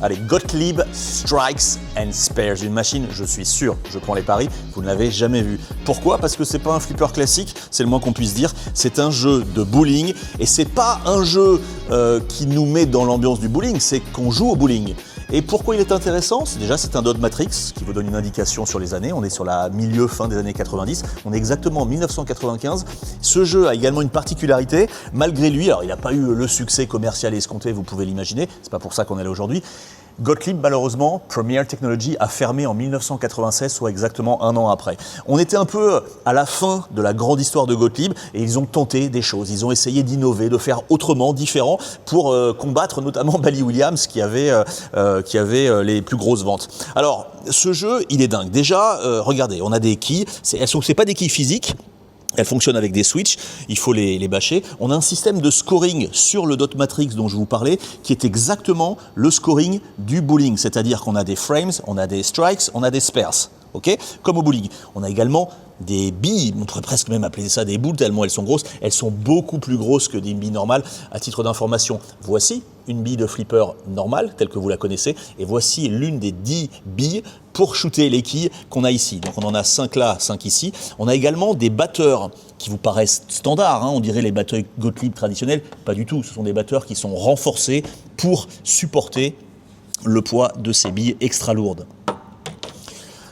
Allez, Gottlieb Strikes and Spares, une machine, je suis sûr, je prends les paris, vous ne l'avez jamais vue. Pourquoi? Parce que c'est pas un flipper classique, c'est le moins qu'on puisse dire, c'est un jeu de bowling et c'est pas un jeu qui nous met dans l'ambiance du bowling, c'est qu'on joue au bowling. Et pourquoi il est intéressant? Déjà, c'est un dot matrix qui vous donne une indication sur les années. On est sur la fin des années 90. On est exactement en 1995. Ce jeu a également une particularité. Malgré lui, alors il n'a pas eu le succès commercial escompté, vous pouvez l'imaginer. C'est pas pour ça qu'on est là aujourd'hui. Gottlieb, malheureusement, Premier Technology a fermé en 1996, soit exactement un an après. On était un peu à la fin de la grande histoire de Gottlieb et ils ont tenté des choses. Ils ont essayé d'innover, de faire autrement, différent, pour combattre notamment Bally Williams qui avait les plus grosses ventes. Alors, ce jeu, il est dingue. Déjà, regardez, on a des quilles. C'est pas des quilles physiques. Elles fonctionnent avec des switches, il faut les bâcher. On a un système de scoring sur le dot matrix dont je vous parlais, qui est exactement le scoring du bowling. C'est-à-dire qu'on a des frames, on a des strikes, on a des spares. Okay, comme au bowling. On a également des billes, on pourrait presque même appeler ça des boules tellement elles sont grosses. Elles sont beaucoup plus grosses que des billes normales. À titre d'information, voici une bille de flipper normale, telle que vous la connaissez, et voici l'une des 10 billes pour shooter les quilles qu'on a ici. Donc on en a 5 là, 5 ici. On a également des batteurs qui vous paraissent standards, hein, on dirait les batteurs Gottlieb traditionnels. Pas du tout, ce sont des batteurs qui sont renforcés pour supporter le poids de ces billes extra lourdes.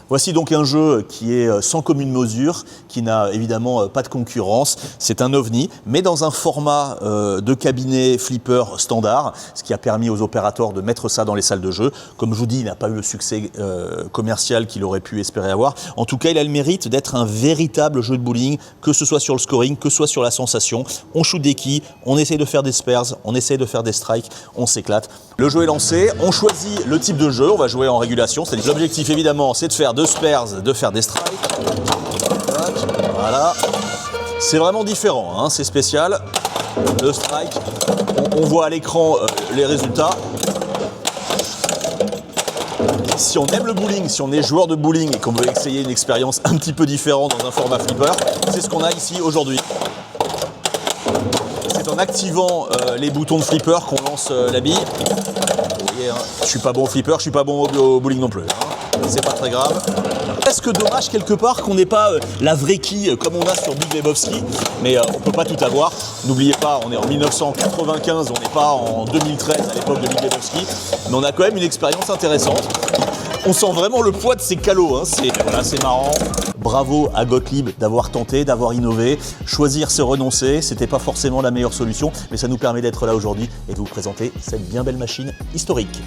Voici donc un jeu qui est sans commune mesure, qui n'a évidemment pas de concurrence. C'est un ovni, mais dans un format de cabinet flipper standard, ce qui a permis aux opérateurs de mettre ça dans les salles de jeu. Comme je vous dis, il n'a pas eu le succès commercial qu'il aurait pu espérer avoir. En tout cas, il a le mérite d'être un véritable jeu de bowling, que ce soit sur le scoring, que ce soit sur la sensation. On shoot des quilles, on essaye de faire des spares, on essaye de faire des strikes, on s'éclate. Le jeu est lancé, on choisit le type de jeu, on va jouer en régulation. L'objectif évidemment, c'est de faire de spares, de faire des strikes. Voilà. C'est vraiment différent, hein, c'est spécial. Le strike, on voit à l'écran les résultats. Si on aime le bowling, si on est joueur de bowling et qu'on veut essayer une expérience un petit peu différente dans un format flipper, c'est ce qu'on a ici aujourd'hui. C'est en activant les boutons de flipper qu'on lance la bille. Vous voyez, hein, je suis pas bon au flipper, je suis pas bon au bowling non plus. Hein. C'est pas très grave. Presque dommage quelque part qu'on n'ait pas la vraie quille comme on a sur Big Lebowski, mais on peut pas tout avoir. N'oubliez pas, on est en 1995, on n'est pas en 2013 à l'époque de Big Lebowski, mais on a quand même une expérience intéressante. On sent vraiment le poids de ces calots, hein. C'est marrant. Bravo à Gottlieb d'avoir tenté, d'avoir innové. Choisir, c'est renoncer. C'était pas forcément la meilleure solution, mais ça nous permet d'être là aujourd'hui et de vous présenter cette bien belle machine historique.